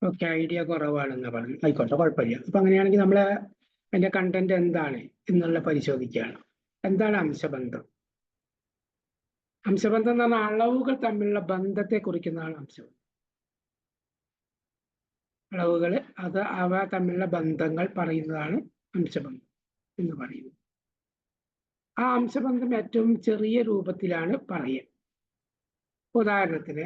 Okay, idea കുറവാണെന്ന് പറഞ്ഞു. ആയിക്കോട്ടെ, കുഴപ്പമില്ല. അപ്പൊ അങ്ങനെയാണെങ്കിൽ നമ്മളെ അതിന്റെ കണ്ടന്റ് എന്താണ് എന്നുള്ള പരിശോധിക്കുകയാണ്. എന്താണ് അംശബന്ധം? അംശബന്ധം എന്ന് പറഞ്ഞാൽ അളവുകൾ തമ്മിലുള്ള ബന്ധത്തെ കുറിക്കുന്നതാണ് അംശബന്ധം. അളവുകൾ അവ തമ്മിലുള്ള ബന്ധങ്ങൾ പറയുന്നതാണ് അംശബന്ധം എന്ന് പറയുന്നത്. ആ അംശബന്ധം ഏറ്റവും ചെറിയ രൂപത്തിലാണ് പറയുക. ഉദാഹരണത്തിന്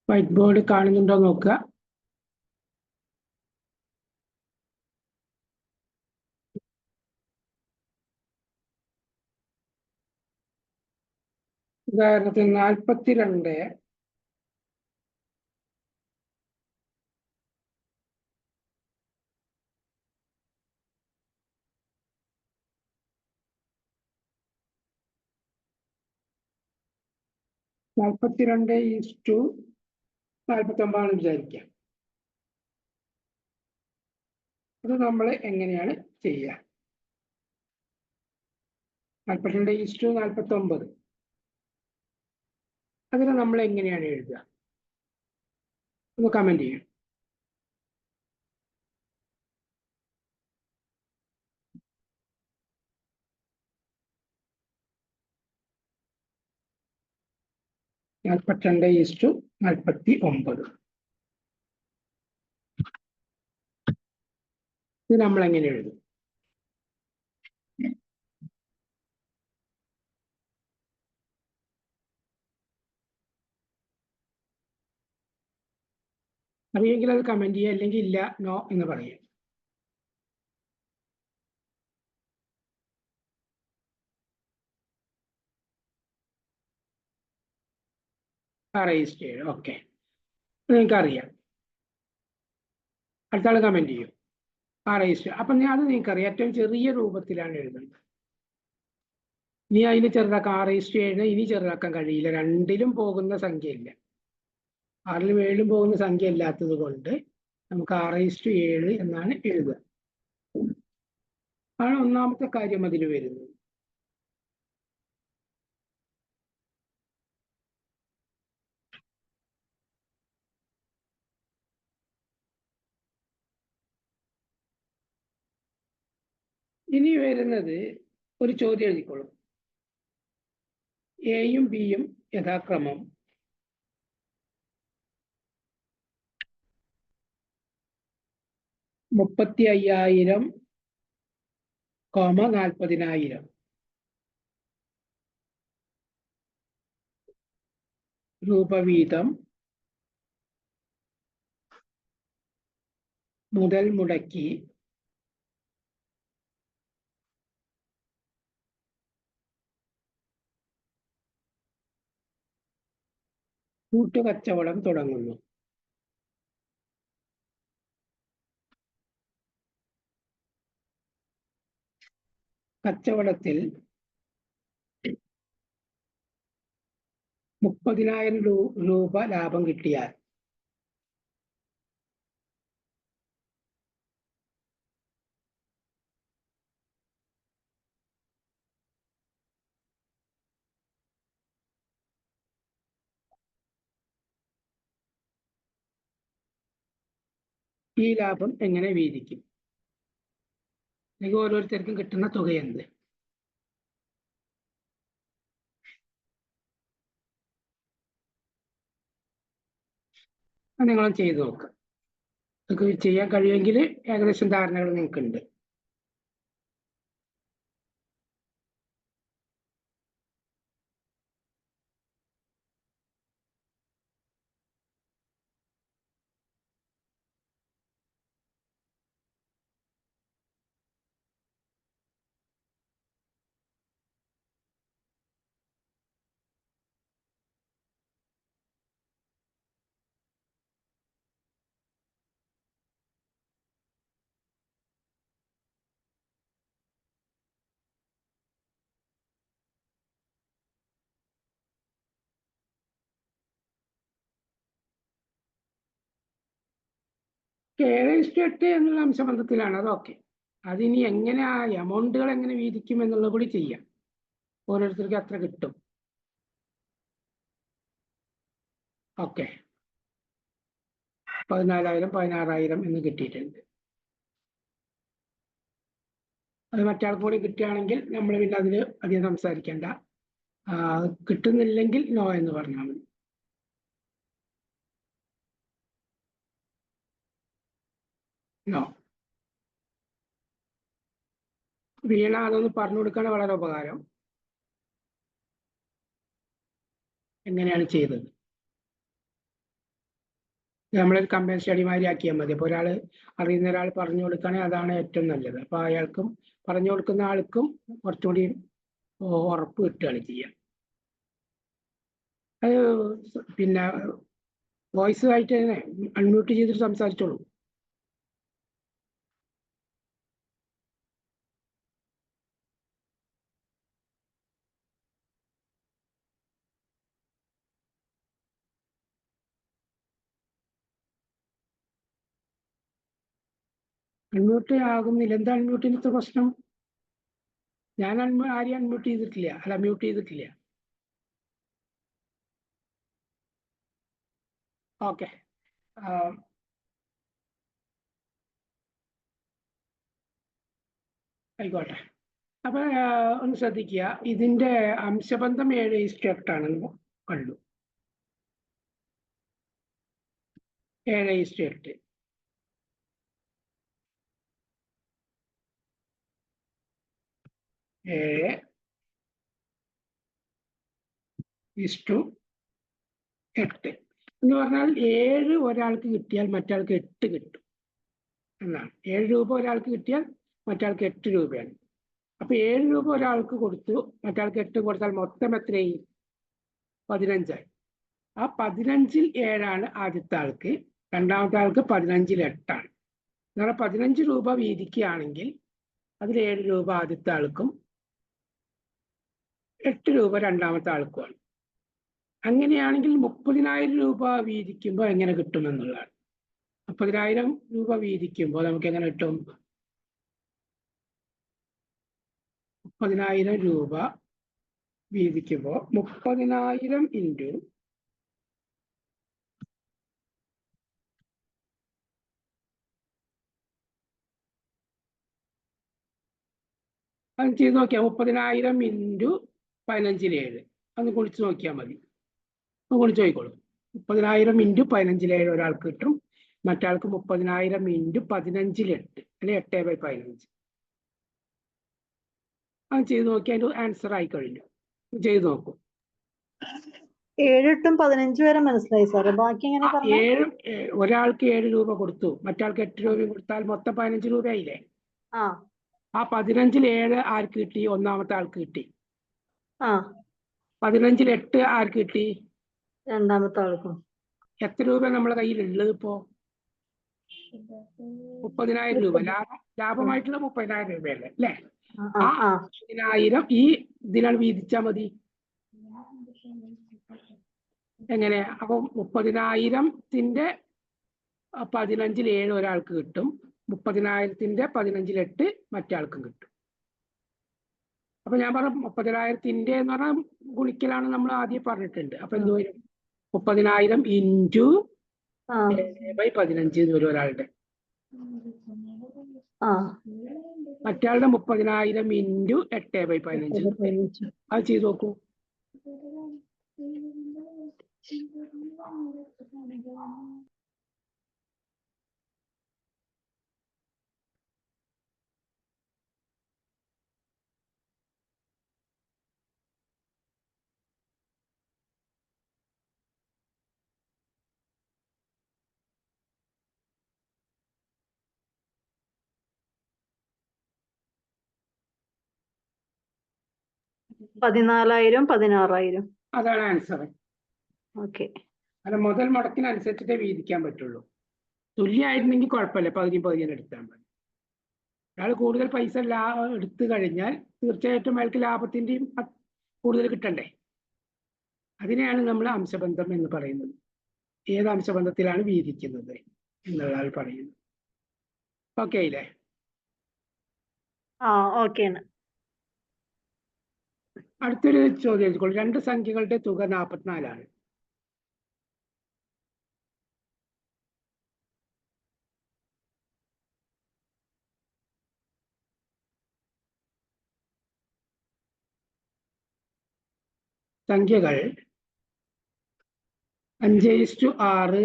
വൈറ്റ് ബോർഡ് കാണുന്നുണ്ടോ നോക്കുക. ഉദാഹരണത്തിന് 42 42:49 വിചാരിക്കാം. അത് നമ്മൾ എങ്ങനെയാണ് ചെയ്യുക? 42:49 അതിന് നമ്മൾ എങ്ങനെയാണ് എഴുതുക? ഒന്ന് കമന്റ് ചെയ്യും. (42:49) ഇത് നമ്മൾ എങ്ങനെ എഴുതും? അറിയെങ്കിൽ അത് കമന്റ് ചെയ്യുക, അല്ലെങ്കിൽ ഇല്ല, നോ എന്ന് പറയും. റേസ് ചെയ്യും. ഓക്കെ, നിങ്ങൾക്ക് അറിയാം. അടുത്ത ആൾ കമന്റ് ചെയ്യും. റേസ്. അപ്പൊ ഞാൻ അത് നിങ്ങൾക്കറിയാം, ഏറ്റവും ചെറിയ രൂപത്തിലാണ് എഴുതുന്നത്. ഇനി അതിന് ചെറുതാക്കാൻ (6:7) ഇനി ചെറുതാക്കാൻ കഴിയില്ല. രണ്ടിലും പോകുന്ന സംഖ്യ ഇല്ല. 6ലും 7ലും പോകുന്ന സംഖ്യ ഇല്ലാത്തത് കൊണ്ട് നമുക്ക് 6:7 എന്നാണ് എഴുതുക. ആണ് ഒന്നാമത്തെ കാര്യം അതിൽ വരുന്നത്. ഇനി വരുന്നത് ഒരു ചോദ്യം എഴുതിക്കോളും. എയും ബിയും യഥാക്രമം 35,000, 40,000 രൂപ വീതം മുതൽ മുടക്കി കൂട്ടുകച്ചവടം തുടങ്ങുന്നു. കച്ചവടത്തിൽ 30,000 രൂപ ലാഭം കിട്ടിയാൽ ഈ ലാഭം എങ്ങനെ വീതിക്കും? അല്ലെങ്കിൽ ഓരോരുത്തർക്കും കിട്ടുന്ന തുക എന്ത്? അത് നിങ്ങളും ചെയ്തു നോക്കുക. നിങ്ങൾക്ക് ചെയ്യാൻ കഴിയുമെങ്കിൽ ഏകദേശം ധാരണകൾ നിങ്ങൾക്കുണ്ട്. 8 എന്നുള്ള അംശബന്ധത്തിലാണ്, അതൊക്കെ. അതിനി എങ്ങനെ ആ എമൗണ്ടുകൾ എങ്ങനെ വീതിക്കും എന്നുള്ളത് കൂടി ചെയ്യാം. ഓരോരുത്തർക്ക് എത്ര കിട്ടും. ഓക്കെ, 14,000 16,000 എന്ന് കിട്ടിയിട്ടുണ്ട്. അത് മറ്റാൾക്ക് കൂടി കിട്ടുകയാണെങ്കിൽ നമ്മൾ പിന്നെ അതിൽ അധികം സംസാരിക്കേണ്ട. കിട്ടുന്നില്ലെങ്കിൽ നോ എന്ന് പറഞ്ഞാൽ മതി. നോ. വീണ അതൊന്ന് പറഞ്ഞു കൊടുക്കാൻ വളരെ ഉപകാരം. എങ്ങനെയാണ് ചെയ്തത് നമ്മളൊരു കമ്പൈൻ സ്റ്റഡി മാതിരി ആക്കിയാൽ മതി. അപ്പോൾ ഒരാൾ അറിയുന്ന ഒരാൾ പറഞ്ഞു കൊടുക്കുകയാണെങ്കിൽ അതാണ് ഏറ്റവും നല്ലത്. അപ്പോൾ അയാൾക്കും പറഞ്ഞു കൊടുക്കുന്ന ആൾക്കും കുറച്ചുകൂടി ഉറപ്പ് കിട്ടുകയാണ് ചെയ്യുക. അത് പിന്നെ വോയിസ് ആയിട്ട് തന്നെ അൺമ്യൂട്ട് ചെയ്തിട്ട് സംസാരിച്ചോളൂ. അൺമ്യൂട്ട് ആകുന്നില്ല. എന്താ അൺമ്യൂട്ടിനത്തെ പ്രശ്നം? ഞാൻ ആരെയും അൺമ്യൂട്ട് ചെയ്തിട്ടില്ല, അല്ല മ്യൂട്ട് ചെയ്തിട്ടില്ല. ഓക്കെ, ആയിക്കോട്ടെ. അപ്പൊ ഒന്ന് ശ്രദ്ധിക്കുക, ഇതിന്റെ അംശബന്ധം 7:8 ആണെന്ന് കണ്ടു. 7:8. 7:8 എന്ന് പറഞ്ഞാൽ 7 ഒരാൾക്ക് കിട്ടിയാൽ മറ്റാൾക്ക് 8 കിട്ടും എന്നാണ്. 7 രൂപ ഒരാൾക്ക് കിട്ടിയാൽ മറ്റാൾക്ക് 8 രൂപയാണ്. അപ്പൊ 7 രൂപ ഒരാൾക്ക് കൊടുത്തു, മറ്റാൾക്ക് 8 കൊടുത്താൽ മൊത്തം എത്രയായി? 15ആയി. ആ 15-ൽ 7 ആദ്യത്തെ ആൾക്ക്, രണ്ടാമത്തെ ആൾക്ക് 15-ൽ 8. എന്നാൽ 15 രൂപ വീതിക്കുകയാണെങ്കിൽ അതിൽ 7 രൂപ ആദ്യത്തെ ആൾക്കും 8 രൂപ രണ്ടാമത്തെ ആൾക്കുമാണ്. അങ്ങനെയാണെങ്കിൽ 30,000 രൂപ വീതിക്കുമ്പോൾ എങ്ങനെ കിട്ടുമെന്നുള്ളതാണ്. 30,000 രൂപ വീതിക്കുമ്പോൾ നമുക്ക് എങ്ങനെ കിട്ടും? 30,000 രൂപ വീതിക്കുമ്പോൾ 30,000 ഇൻറ്റു അത് ചെയ്ത് നോക്കിയാൽ 30,000 ഇൻറ്റു 15-ൽ 7 അന്ന് കുളിച്ച് നോക്കിയാൽ മതി. കുളിച്ച് നോക്കിക്കോളൂ. 30,000 ഇൻറ്റു 15-ൽ 7 ഒരാൾക്ക് കിട്ടും, മറ്റാൾക്ക് 30,000 ഇൻറ്റു 15-ൽ 8 അല്ലെ 8/15. അത് ചെയ്ത് നോക്കി അതിന്റെ ആൻസർ ആയി കഴിഞ്ഞു. ചെയ്ത് നോക്കൂ. 7 to 15 വരെ മനസ്സിലായി സാറേ, ബാക്കി എങ്ങനെ പറഞ്ഞു? ഒരാൾക്ക് 7 രൂപ കൊടുത്തു, മറ്റാൾക്ക് 8 രൂപ കൊടുത്താൽ മൊത്തം 15 രൂപയായില്ലേ? ആ 15-ൽ 7 ആർക്ക് കിട്ടി? ഒന്നാമത്തെ ആൾക്ക് കിട്ടി. 15-ൽ 8 ആർക്ക് കിട്ടി? രണ്ടാമത്തെ ആൾക്കും. എത്ര രൂപ നമ്മളെ കയ്യിൽ ഉള്ളത് ഇപ്പോ? 30,000 രൂപ. ലാഭമായിട്ടുള്ള 30,000 രൂപയല്ലേ അല്ലേ? ആ 30,000 ഈ ഇതിനാണ് വീതിച്ചാൽ മതി. എങ്ങനെ? അപ്പൊ 30,000-ന്റെ 15-ൽ 7 ഒരാൾക്ക് കിട്ടും, 30,000-ന്റെ 15-ൽ 8 മറ്റാൾക്കും കിട്ടും. അപ്പൊ ഞാൻ പറഞ്ഞ 30,000-ന്റെ എന്ന് പറഞ്ഞാൽ ഗുണിക്കലാണ് നമ്മൾ ആദ്യം പറഞ്ഞിട്ടുണ്ട്. അപ്പൊ എന്ത് വരും? 30,000 ഇൻറ്റു 7/15 എന്ന് വരും ഒരാളുടെ. മറ്റാളുടെ 30,000 ഇൻറ്റു 8/15. അത് ചെയ്ത് നോക്കൂ. $14,000 $16,000. അതാണ് ആൻസർ. ഓക്കെ. അല്ല, മുതൽ മുടക്കിനനുസരിച്ചിട്ടേ വീതിക്കാൻ പറ്റുള്ളൂ. തുല്യമായിരുന്നെങ്കിൽ കുഴപ്പമില്ല, പകുതി എടുത്താൽ മതി. അയാൾ കൂടുതൽ പൈസ എടുത്തു കഴിഞ്ഞാൽ തീർച്ചയായിട്ടും അയാൾക്ക് ലാഭത്തിന്റെയും കൂടുതൽ കിട്ടണ്ടേ? അതിനെയാണ് നമ്മൾ അംശബന്ധം എന്ന് പറയുന്നത്. ഏത് അംശബന്ധത്തിലാണ് വീതിക്കുന്നത് എന്നുള്ളതാണ് പറയുന്നത്. ഓക്കെ ഇല്ലേ? ആ ഓക്കെ ആണ്. അടുത്തൊരു ചോദ്യം എഴുതിക്കോളൂ. രണ്ട് സംഖ്യകളുടെ തുക 44ആണ്. സംഖ്യകൾ 5:6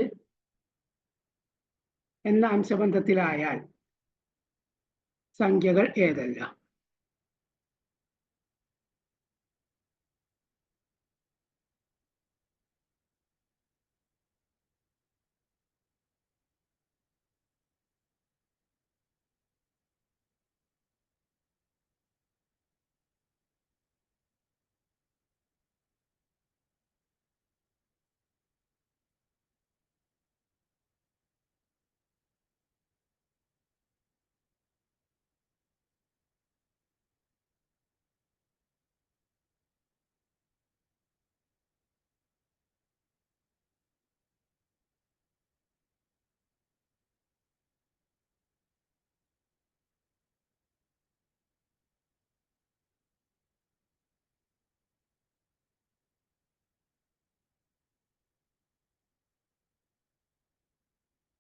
എന്ന അംശബന്ധത്തിലായാൽ സംഖ്യകൾ ഏതെല്ലാം?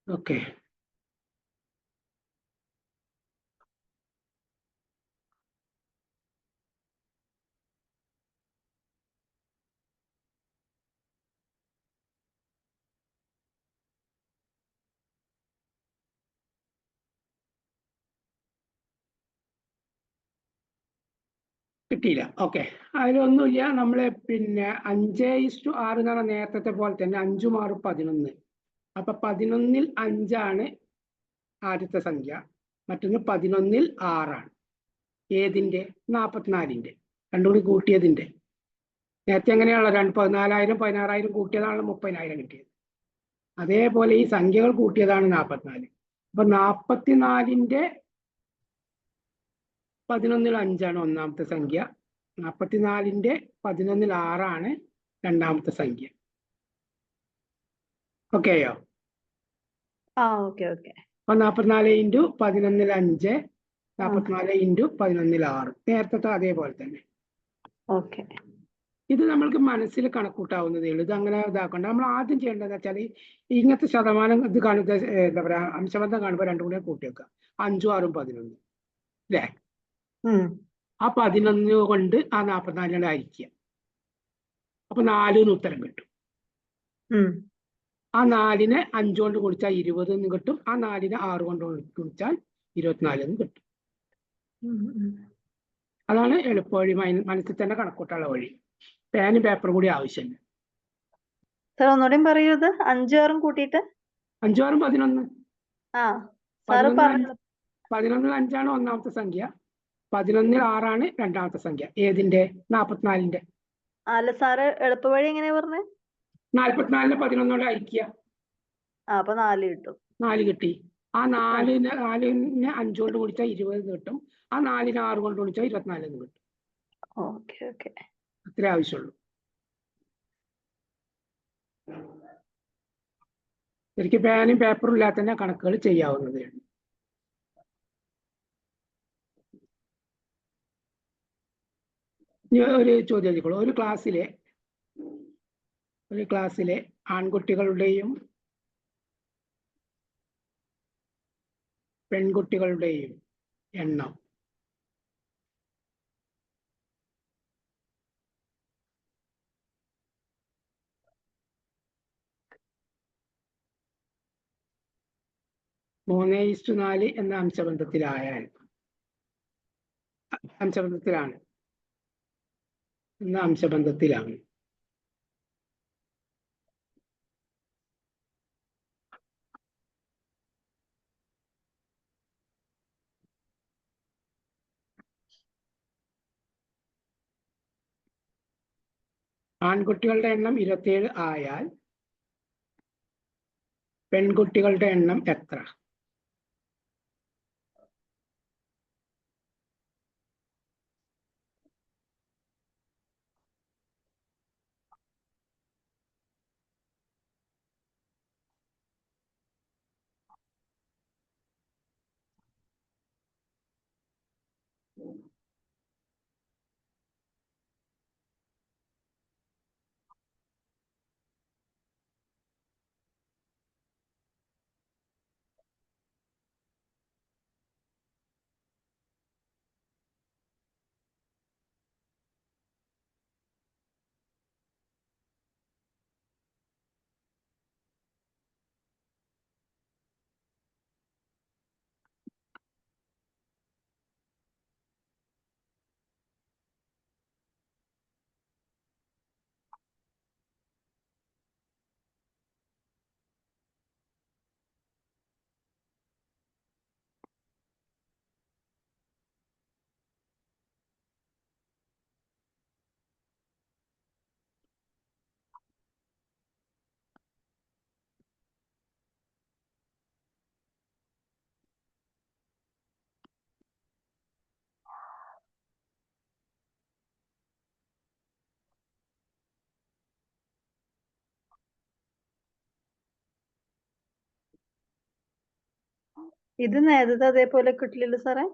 ഓക്കെ, കിട്ടിയില്ല. ഓക്കെ, അതിലൊന്നുമില്ല. നമ്മള് പിന്നെ 5:6 എന്ന് പറഞ്ഞ നേരത്തെ പോലെ തന്നെ 5ഉം 6ഉം 11. അപ്പൊ 11ൽ 5ആണ് ആദ്യത്തെ സംഖ്യ, മറ്റൊന്ന് 11ൽ 6ആണ്. ഏതിന്റെ? 44ന്റെ. രണ്ടും കൂടി കൂട്ടിയതിന്റെ. നേരത്തെ എങ്ങനെയാണല്ലോ 14,000 16,000 കൂട്ടിയതാണ് 30,000 കിട്ടിയത്. അതേപോലെ ഈ സംഖ്യകൾ കൂട്ടിയതാണ് 44. അപ്പൊ 44ന്റെ 11ൽ 5ആണ് ഒന്നാമത്തെ സംഖ്യ, 44ന്റെ 11ൽ 6ആണ് രണ്ടാമത്തെ സംഖ്യ. ഓക്കെയോ? ആ ഓക്കെ ഓക്കെ. അപ്പൊ 44 ഇൻറ്റു 11ൽ 5, 44 ഇൻറ്റു 11ൽ 6, നേരത്തെ അതേപോലെ തന്നെ. ഓക്കെ. ഇത് നമ്മൾക്ക് മനസ്സിൽ കണക്കൂട്ടാവുന്നതേ ഉള്ളൂ. ഇത് അങ്ങനെ ഇതാക്കണ്ട. നമ്മൾ ആദ്യം ചെയ്യേണ്ടതെന്ന് വെച്ചാൽ ഇങ്ങനത്തെ ശതമാനം ഇത് കാണുക, എന്താ പറയാ, അംശബന്ധം കാണുമ്പോൾ രണ്ടും കൂടെ കൂട്ടി വെക്കുക. 5ഉം 6ഉം 11 അല്ലേ? ആ 11 കൊണ്ട് ആ 44 ഹരിക്കുക. അപ്പൊ 4 എന്ന് ഉത്തരം കിട്ടും. ആ 4നെ 5 കൊണ്ട് ഗുണിച്ചാൽ 20 എന്ന് കിട്ടും. ആ 4നെ 6 കൊണ്ട് ഗുണിച്ചാൽ 24 എന്ന് കിട്ടും. അതാണ് എളുപ്പവഴി. മനസ്സിൽ തന്നെ കണക്കൂട്ടാനുള്ള വഴി. പേനും പേപ്പറും കൂടി ആവശ്യമില്ല. സാർ ഒന്നുകൂടി പറയൂ. ഇത് 5ഉം 6ഉം കൂട്ടിയിട്ട് 5ഉം 6ഉം 11. ആ സാറ് പറഞ്ഞു. 11ൽ 5ആണ് ഒന്നാമത്തെ സംഖ്യ, 11ൽ 6ആണ് രണ്ടാമത്തെ സംഖ്യ. ഏതിന്റെ? 44ന്റെ. അല്ല സാറ് എളുപ്പവഴി എങ്ങനെയാ പറഞ്ഞേ? 44നെ 11 കൊണ്ട് ഹരിക്കുക. അപ്പൊ 4 കിട്ടും. 4 കിട്ടി. ആ 4നെ 5 കൊണ്ട് ഗുണിച്ചാൽ 20 കിട്ടും. ആ 4നെ 6 കൊണ്ട് ഗുണിച്ചാൽ 24 എന്ന് കിട്ടും. Okay okay. അത്രേ ആവശ്യമുള്ളൂ. ശരിക്കും പേനും പേപ്പറും ഇല്ലാതെ തന്നെ കണക്കുകൾ ചെയ്യാവുന്നതേ ഉള്ളൂ. ഒരു ചോദ്യം ചോദിക്കോളൂ. ഒരു ക്ലാസ്സിലെ ആൺകുട്ടികളുടെയും പെൺകുട്ടികളുടെയും എണ്ണം മൂന്നേ ഈസ്റ്റു 4 എന്ന അംശബന്ധത്തിലാണ് ആൺകുട്ടികളുടെ എണ്ണം 27 ആയാൽ പെൺകുട്ടികളുടെ എണ്ണം എത്ര? ഇത് നേരത്തെ അതേപോലെ കിട്ടില്ലല്ലോ സാറേ?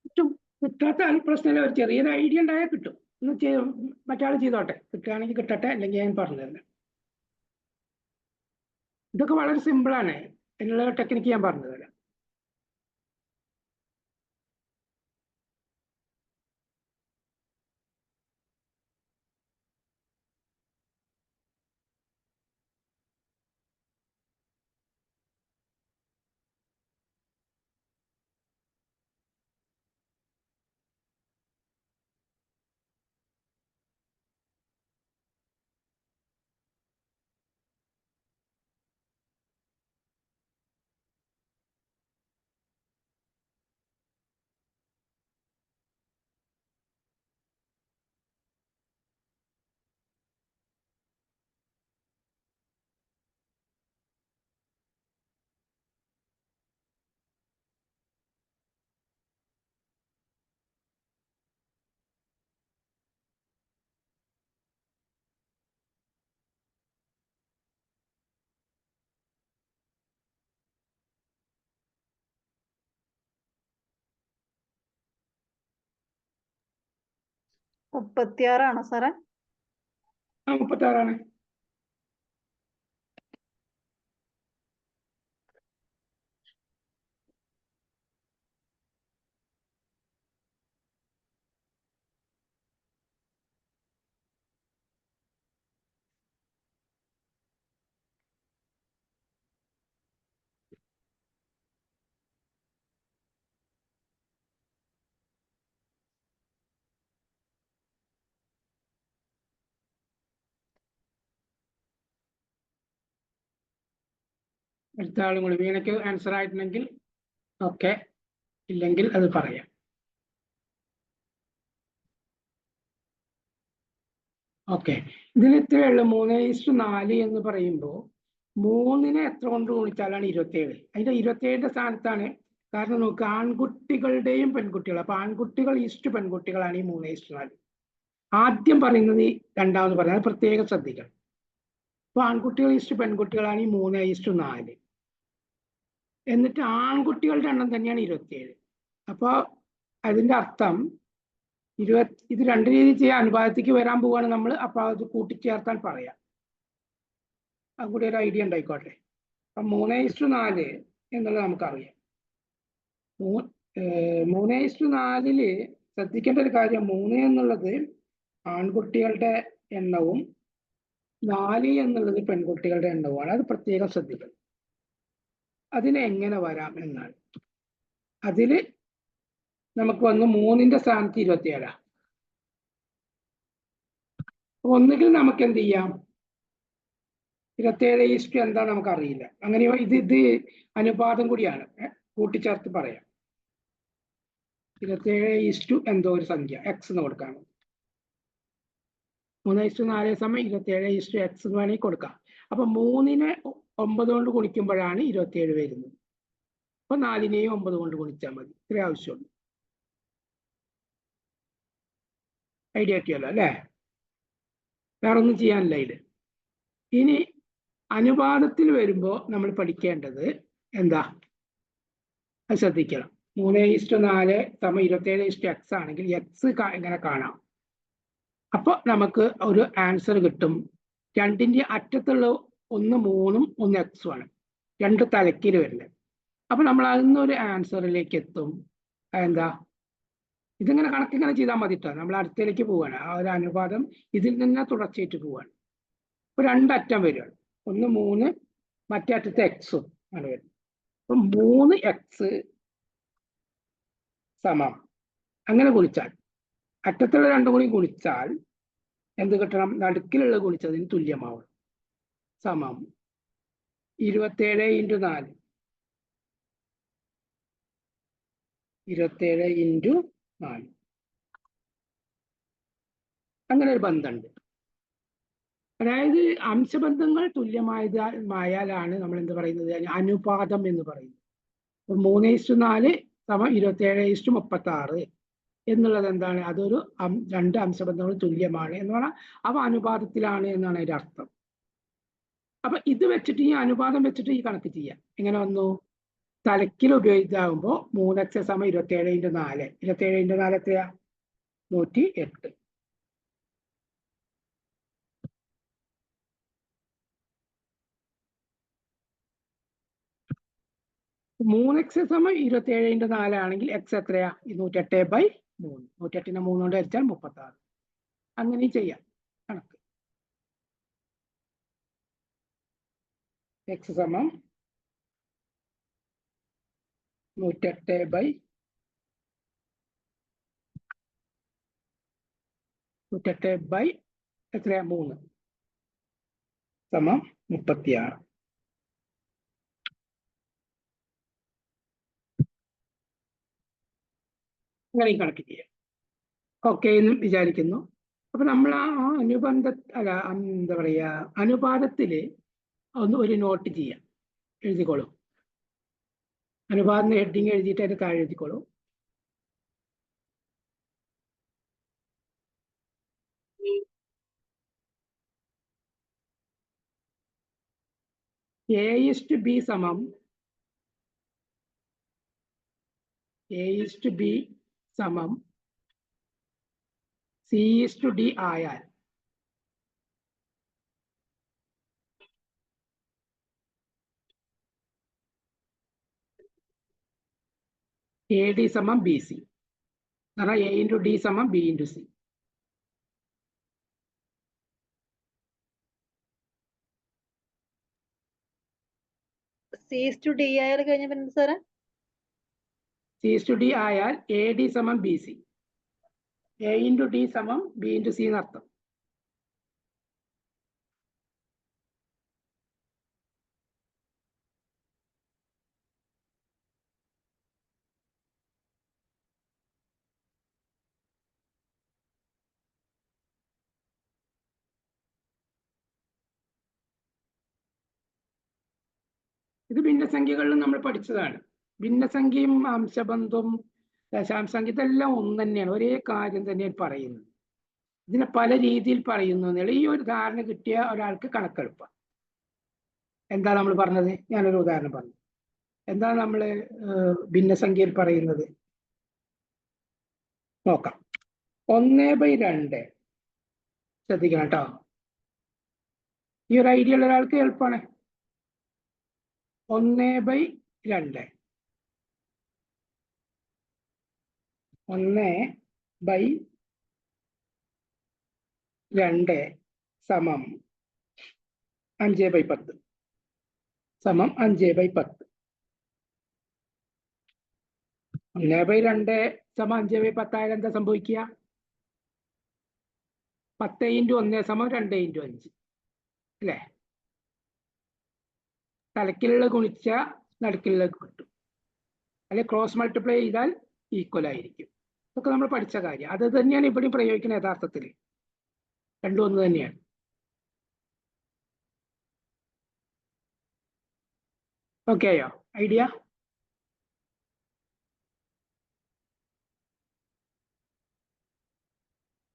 കിട്ടും. കിട്ടാത്ത പ്രശ്നമില്ല. ഒരു ചെറിയൊരു ഐഡിയ ഉണ്ടായാൽ കിട്ടും. മറ്റാൾ ചെയ്തോട്ടെ, കിട്ടുകയാണെങ്കിൽ കിട്ടട്ടെ, അല്ലെങ്കിൽ ഞാൻ പറഞ്ഞു തന്നെ. ഇതൊക്കെ വളരെ സിമ്പിളാണ്. അതിനുള്ള ടെക്നിക്ക് ഞാൻ പറഞ്ഞു തരാം. മുപ്പത്തിയാറാണോ സാറേ? 36ആണ്. അടുത്ത ആളും കൂടി വീണയ്ക്ക് ആൻസർ ആയിട്ടുണ്ടെങ്കിൽ ഓക്കെ, ഇല്ലെങ്കിൽ അത് പറയാം. ഓക്കെ, ഇതിൽ ഇത്രയേ ഉള്ളൂ. 3:4 എന്ന് പറയുമ്പോൾ 3നെ എത്ര കൊണ്ട് ഗുണിച്ചാലാണ് 27? അതിന്റെ 27ന്റെ സ്ഥാനത്താണ്. കാരണം നോക്ക്, ആൺകുട്ടികളുടെയും പെൺകുട്ടികൾ, അപ്പൊ ആൺകുട്ടികൾ ഈസ്റ്റ് പെൺകുട്ടികളാണ് ഈ 3:4. ആദ്യം പറയുന്നത് രണ്ടാമത് പറയുന്നത്, അത് പ്രത്യേകം ശ്രദ്ധിക്കണം. അപ്പൊ ആൺകുട്ടികൾ ഈസ്റ്റ് പെൺകുട്ടികളാണ് ഈ 3:4. എന്നിട്ട് ആൺകുട്ടികളുടെ എണ്ണം തന്നെയാണ് 27. അപ്പൊ അതിന്റെ അർത്ഥം ഇത് രണ്ട് രീതി ചെയ്യാൻ അനുപാതത്തിലേക്ക് വരാൻ പോവാണ് നമ്മൾ. അപ്പൊ അത് കൂട്ടിച്ചേർത്താൻ പറയാം. അത് കൂടി ഒരു ഐഡിയ ഉണ്ടായിക്കോട്ടെ. അപ്പൊ 3:4 എന്നുള്ളത് നമുക്കറിയാം. 3:4 ശ്രദ്ധിക്കേണ്ട ഒരു കാര്യം, 3 എന്നുള്ളത് ആൺകുട്ടികളുടെ എണ്ണവും 4 എന്നുള്ളത് പെൺകുട്ടികളുടെ എണ്ണവുമാണ്. അത് പ്രത്യേകം ശ്രദ്ധിക്കണം. അതിന് എങ്ങനെ വരാം എന്നാണ്. അതില് നമുക്ക് വന്ന് 3ന്റെ സ്ഥാനത്ത് 27. ഒന്നുകിൽ നമുക്ക് എന്ത് ചെയ്യാം, 27 എന്താ നമുക്കറിയില്ല. അങ്ങനെ ഇത് അനുപാതം കൂടിയാണ്, കൂട്ടിച്ചേർത്ത് പറയാം. 27 എന്തോ ഒരു സംഖ്യ എക്സ് എന്ന് കൊടുക്കാം. 3:4 സമയം 27 എക്സ് എന്ന് വേണമെങ്കിൽ കൊടുക്കാം. അപ്പൊ 3നെ 9 കൊണ്ട് ഗുണിക്കുമ്പോഴാണ് 27 വരുന്നത്. അപ്പൊ 4നെയും 9 കൊണ്ട് ഗുണിച്ചാൽ മതി. ഇത്രേ ആവശ്യമുള്ളൂ. ഐഡിയ ആക്കിയല്ലോ അല്ലേ? വേറെ ഒന്നും ചെയ്യാനില്ല ഇത്. ഇനി അനുപാതത്തിൽ വരുമ്പോൾ നമ്മൾ പഠിക്കേണ്ടത് എന്താ, അത് ശ്രദ്ധിക്കണം. 3:4 സമയം 27 എക്സ് ആണെങ്കിൽ എക്സ് എങ്ങനെ കാണാം? അപ്പൊ നമുക്ക് ഒരു ആൻസർ കിട്ടും. രണ്ടിന്റെ അറ്റത്തുള്ള ഒന്ന് 3ഉം ഒന്ന് എക്സും ആണ്, രണ്ട് തലക്കിൽ വരുന്നത്. അപ്പൊ നമ്മൾ അതിന്നൊരു ആൻസറിലേക്ക് എത്തും. എന്താ, ഇതിങ്ങനെ കണക്കിങ്ങനെ ചെയ്താൽ മതി കേട്ടോ. നമ്മൾ അടുത്തേക്ക് പോവാണ്. ആ ഒരു അനുപാതം ഇതിൽ നിന്ന് തുടർച്ചയായിട്ട് പോവാണ്. ഇപ്പൊ രണ്ടറ്റം വരികയാണ്. ഒന്ന് 3, മറ്റേ അറ്റത്തെ എക്സും ആണ് വരുന്നത്. അപ്പൊ 3x സമം, അങ്ങനെ ഗുണിച്ചാൽ, അറ്റത്തുള്ള രണ്ടും കൂടി ഗുണിച്ചാൽ എന്ത് കിട്ടണം? നടുക്കിലുള്ള ഗുണിച്ചതിന് തുല്യമാവും. സമം 27 × 4. 27 × 4. അങ്ങനെ ഒരു ബന്ധമുണ്ട്. അതായത് അംശബന്ധങ്ങൾ തുല്യമായാലാണ് നമ്മൾ എന്ത് പറയുന്നത്, അനുപാതം എന്ന് പറയുന്നത്. 3:4 സമം 27 × 36 എന്നുള്ളത് എന്താണ്? അതൊരു രണ്ട് അംശബന്ധങ്ങൾ തുല്യമാണ് എന്ന് പറഞ്ഞാൽ അവ അനുപാതത്തിലാണ് എന്നാണ് അതിന്റെ അർത്ഥം. അപ്പൊ ഇത് വെച്ചിട്ട്, ഈ അനുപാതം വെച്ചിട്ട് ഈ കണക്ക് ചെയ്യാം. എങ്ങനെ വന്നു? തലക്കിൽ ഉപയോഗിച്ചാകുമ്പോൾ 3x സമം 27 × 4. 27 × 4 എത്രയാ? 108. മൂന്ന് എക്സ് സമം 27 × 4 ആണെങ്കിൽ എക്സ് എത്രയാ? 208/3. 108നെ 3 കൊണ്ട് ഹരിച്ചാൽ 36. അങ്ങനെ ചെയ്യാം കണക്ക്. എക്സ് സമം 108/3 എത്രയാ? 3 സമം 36. അങ്ങനെ ഈ കണക്ക് ചെയ്യാം. ഓക്കെ എന്ന് വിചാരിക്കുന്നു. അപ്പൊ നമ്മൾ ആ അനുബന്ധ അല്ല എന്താ പറയാ അനുപാതത്തില് ഒരു നോട്ട് ചെയ്യാം. എഴുതിക്കോളൂ. അനുപാതം ഹെഡിങ് എഴുതിയിട്ട് അതിന് താഴെ എഴുതിക്കോളൂ. A/B സമം A/B സമം C/D ആയാൽ AD സമം BC. കാരണം A × D സമം B × C. C/D ആയാൽ കഴിഞ്ഞ പിന്നെ സാറേ C/D ആയാൽ AD സമം BC. A × D സമം B × C എന്നർത്ഥം. ഇത് ഭിന്നസംഖ്യകളിലും നമ്മൾ പഠിച്ചതാണ്. ഭിന്നസംഖ്യയും അംശബന്ധവും ദശാംശസംഖ്യ ഇതെല്ലാം ഒന്ന് തന്നെയാണ്, ഒരേ കാര്യം തന്നെയാണ് പറയുന്നത്. ഇതിനെ പല രീതിയിൽ പറയുന്നു എന്നുള്ള ഈ ഒരു ധാരണ കിട്ടിയ ഒരാൾക്ക് കണക്കെളുപ്പം. എന്താ നമ്മൾ പറഞ്ഞത്? ഞാനൊരു ഉദാഹരണം പറഞ്ഞു. എന്താ നമ്മൾ ഭിന്നസംഖ്യയിൽ പറയുന്നത്? നോക്കാം. 1/2 ശ്രദ്ധിക്കണം കേട്ടോ. ഈ ഒരു ഐഡിയ ഉള്ള ഒരാൾക്ക് എളുപ്പമാണ്. 1/2 1/2 സമം 5/10 സമം 5/10. 1/2 സമം 5/10 ആയാൽ എന്താ സംഭവിക്കുക? 10 × 1 സമം 2 × 5 അല്ലേ? തലക്കിലുള്ള ഗുണിച്ച നടുക്കിലുള്ള കിട്ടും, അല്ലെ ക്രോസ് മൾട്ടിപ്ലൈ ചെയ്താൽ ഈക്വൽ ആയിരിക്കും. ഇതൊക്കെ നമ്മൾ പഠിച്ച കാര്യം. അത് തന്നെയാണ് ഇവിടെയും പ്രയോഗിക്കുന്നത്. യഥാർത്ഥത്തിൽ രണ്ടും ഒന്ന് തന്നെയാണ്. ഓക്കെ ആയോ ഐഡിയ?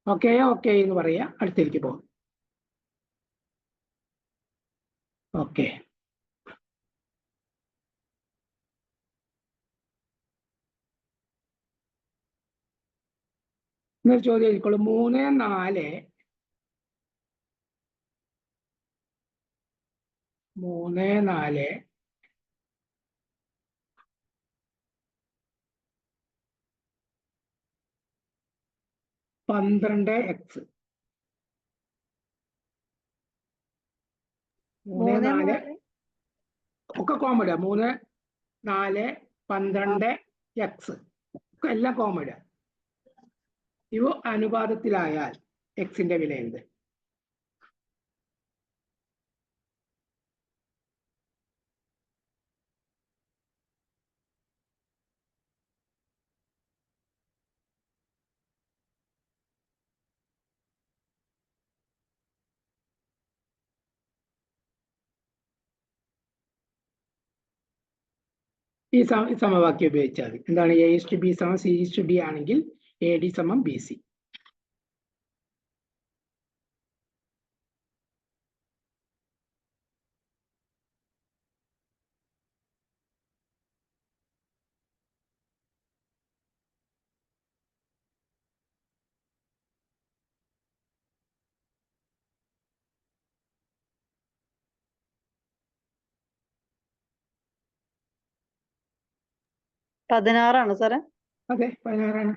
ഓക്കെയോ? ഓക്കെ എന്ന് പറയാ. അടുത്തേക്ക് പോകും. ഓക്കെ, എന്നൊരു ചോദ്യം ആയിരിക്കുള്ളൂ. 3, 4 12x 3, 4 ഒക്കെ കോമഡാ. 3, 4, 12x ഒക്കെ എല്ലാം കോമഡാ. ഇവ അനുപാതത്തിലായാൽ എക്സിന്റെ വില എന്ത്? ഈ സമവാക്യം ഉപയോഗിച്ചാൽ എന്താണ്? A/B സമം C/D ആണെങ്കിൽ AD സമം BC. 16 സാറേ. അതെ, 16.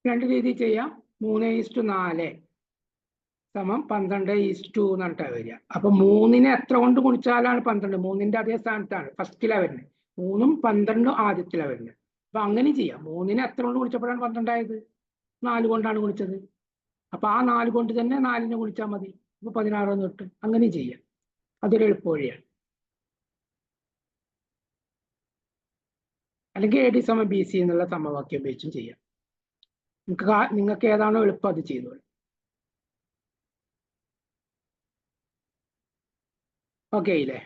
രണ്ട് രീതി ചെയ്യാം. 3:4 സമം 12:2 എന്നിട്ടാണ് വരിക. അപ്പൊ 3-നെ എത്ര കൊണ്ട് ഗുണിച്ചാലാണ് 12? 3-ന്റെ അതേ സ്ഥാനത്താണ് ഫസ്റ്റിലാ വരുന്നത്. 3-ഉം 12-ഉം ആദ്യത്തിലാ വരുന്നത്. അപ്പൊ അങ്ങനെ ചെയ്യാം. 3-നെ എത്ര കൊണ്ട് ഗുണിച്ചപ്പോഴാണ് 12 ആയത്? 4 കൊണ്ടാണ് ഗുണിച്ചത്. അപ്പൊ ആ 4 കൊണ്ട് തന്നെ 4-നെ ഗുണിച്ചാൽ മതി. അപ്പൊ 16 എന്ന് കിട്ടും. അങ്ങനെ ചെയ്യാം. അതൊരു എളുപ്പവഴിയാണ്. അല്ലെങ്കിൽ AD സമം BC എന്നുള്ള സമവാക്യം ഉപയോഗിച്ചും ചെയ്യാം. നിങ്ങൾക്ക് ഏതാണോ എളുപ്പം അത് ചെയ്തോളൂ. ഓക്കെ ഇല്ലേ?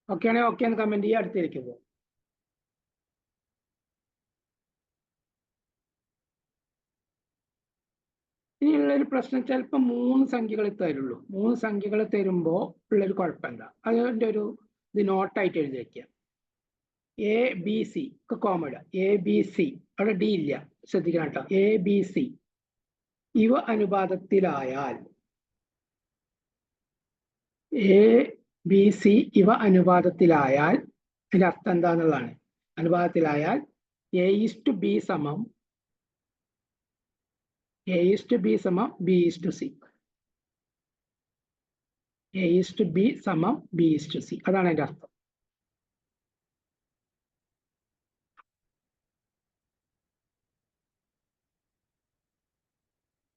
ഓക്കെ ആണെങ്കിൽ ഓക്കെ എന്ന് കമന്റ് ചെയ്യുക. അടുത്തേക്ക് പോകും. ഇനിയുള്ളൊരു പ്രശ്നം, ചിലപ്പോൾ 3 സംഖ്യകൾ തരുള്ളൂ. 3 സംഖ്യകൾ തരുമ്പോൾ ഉള്ളൊരു കുഴപ്പമില്ല. അതിൻ്റെ ഒരു ഇത് നോട്ടായിട്ട് എഴുതി വയ്ക്കുക. ABC ഒക്കെ കോമൺ. ABC അവിടെ D ഇല്ല, ശ്രദ്ധിക്കണം കേട്ടോ. ABC ഇവ അനുപാതത്തിലായാൽ ABC ഇവ അനുപാതത്തിലായാൽ അതിന്റെ അർത്ഥം എന്താന്നുള്ളതാണ്. അനുപാതത്തിലായാൽ A:B സമം A:B സമം B:C. A:B സമം B:C. അതാണ് അതിന്റെ അർത്ഥം.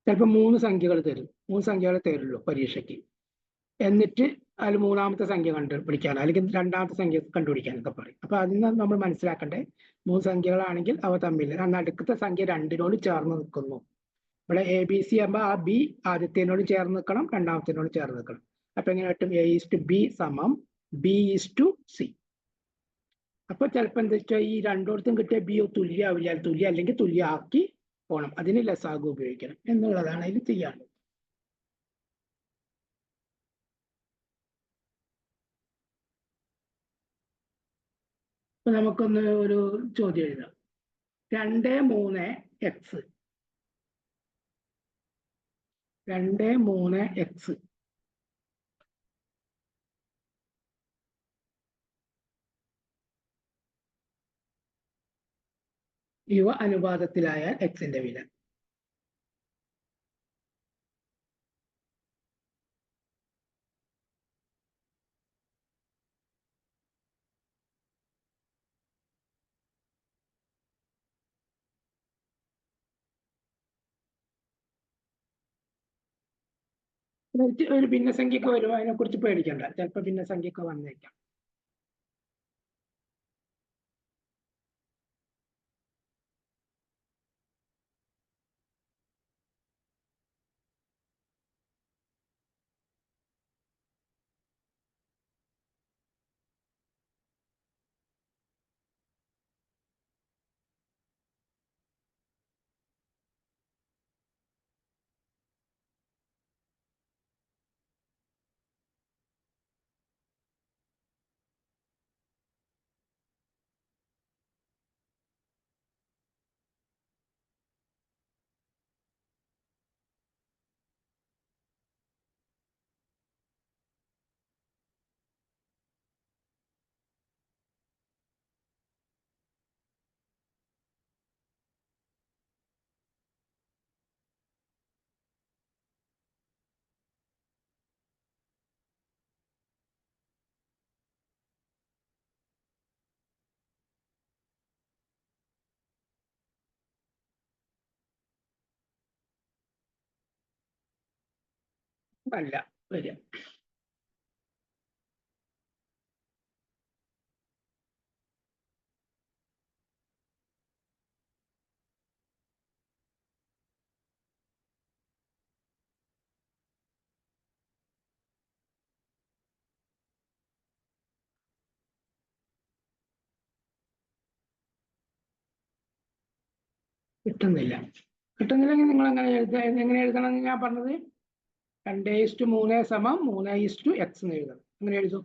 ചിലപ്പോൾ 3 സംഖ്യകൾ തരും. 3 സംഖ്യകൾ തരുള്ളൂ പരീക്ഷയ്ക്ക്. എന്നിട്ട് അതിൽ 3-ാമത്തെ സംഖ്യ കണ്ടുപിടിക്കാൻ, അല്ലെങ്കിൽ 2-ാമത്തെ സംഖ്യ കണ്ടുപിടിക്കാനൊക്കെ പറയും. അപ്പൊ അതിന് നമ്മൾ മനസ്സിലാക്കണ്ടേ, 3 സംഖ്യകളാണെങ്കിൽ അവ തമ്മിൽ നടുക്കത്തെ സംഖ്യ 2-നോട് ചേർന്ന് നിൽക്കുന്നു. ഇവിടെ ABC ആകുമ്പോൾ ആ B ആദ്യത്തേനോട് ചേർന്ന് നിൽക്കണം, 2-ാമത്തേനോട് ചേർന്ന് നിൽക്കണം. അപ്പൊ എങ്ങനെ കിട്ടും? A:B സമം B:C. അപ്പൊ ചിലപ്പോൾ എന്താ വെച്ചാൽ ഈ രണ്ടോടത്തും കിട്ടിയ B തുല്യമാവില്ല. തുല്യം അല്ലെങ്കിൽ തുല്യമാക്കി പോകണം. അതിന് ലസാഗു ഉപയോഗിക്കണം എന്നുള്ളതാണ് അതിൽ ചെയ്യാനുള്ളത്. അപ്പൊ നമുക്കൊന്ന് ഒരു ചോദ്യം എഴുതാം. 2-3x 2-3x ഇവ അനുപാതത്തിലായാൽ എക്സിന്റെ വില. ഒരു ഭിന്നസംഖ്യക്ക് വരുമ്പോൾ അതിനെ കുറിച്ച് പേടിക്കണ്ട. ചിലപ്പോൾ ഭിന്നസംഖ്യക്ക് വന്നേക്കാം. അല്ല വരിക. കിട്ടുന്നില്ലെങ്കിൽ നിങ്ങൾ എങ്ങനെ എഴുതണം എന്ന് ഞാൻ പറഞ്ഞത്. 2:3 സമം 3:x എന്ന് എഴുതണം. അങ്ങനെ എഴുതും.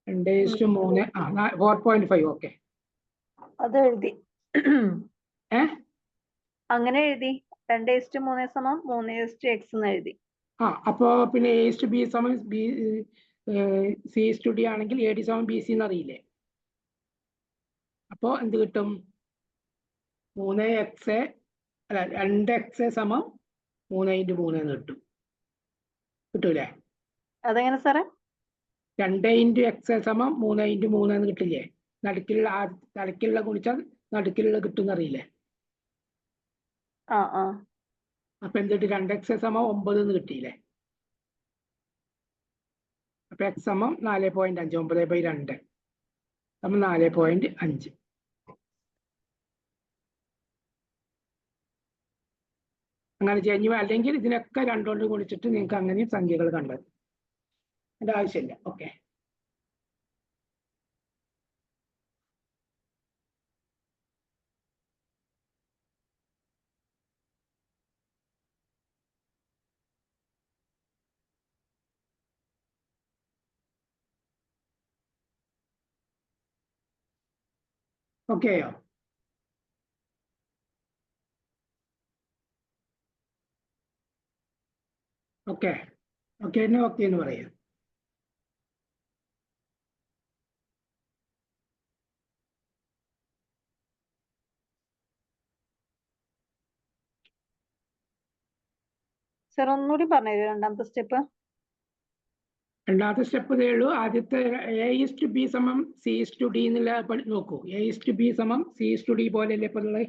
2:3 4.5. ഓക്കെ, അത് എഴുതി. അങ്ങനെ എഴുതി. 2:3 സമം 3:x എന്ന് എഴുതി. അപ്പോ പിന്നെ A/B സമം C/D ആണെങ്കിൽ AD സമം BC എന്ന് അറിയില്ലേ? അപ്പോ എന്ത് കിട്ടും? 3x അല്ല 2x സമം 3x എന്ന് കിട്ടും. കിട്ടൂലേ? അതെങ്ങനെ സാറേ? 2x സമം 3x എന്ന് കിട്ടില്ലേ? നടുക്കിലുള്ള ഗുണിച്ചാൽ നടുക്കിലുള്ള കിട്ടും അറിയില്ലേ? അപ്പൊ എന്തിട്ട് 2x സമം 9 എന്ന് കിട്ടിയില്ലേ? അപ്പൊ x സമം 4.5, 9/2 സമം 4.5. അങ്ങനെ ചെയ്യുക. അല്ലെങ്കിൽ ഇതിനൊക്കെ 2 കൊണ്ട് ഗുണിച്ചിട്ട് നിങ്ങൾക്ക് അങ്ങനെയും സംഖ്യകൾ കണ്ടെത്തും. അതിന്റെ ആവശ്യമില്ല. ഓക്കെ, ഓക്കെയോ? ഓക്കെ എന്ന് പറയാം. സാർ ഒന്നുകൂടി പറഞ്ഞു രണ്ടാമത്തെ സ്റ്റെപ്പ്. രണ്ടാമത്തെ സ്റ്റെപ്പ് ഇതേ ഉള്ളൂ. ആദ്യത്തെ A/B സമം C/D എന്നുള്ള നോക്കൂ. A/B സമം C/D പോലെയല്ലേ ഇപ്പൊ ഉള്ളത്?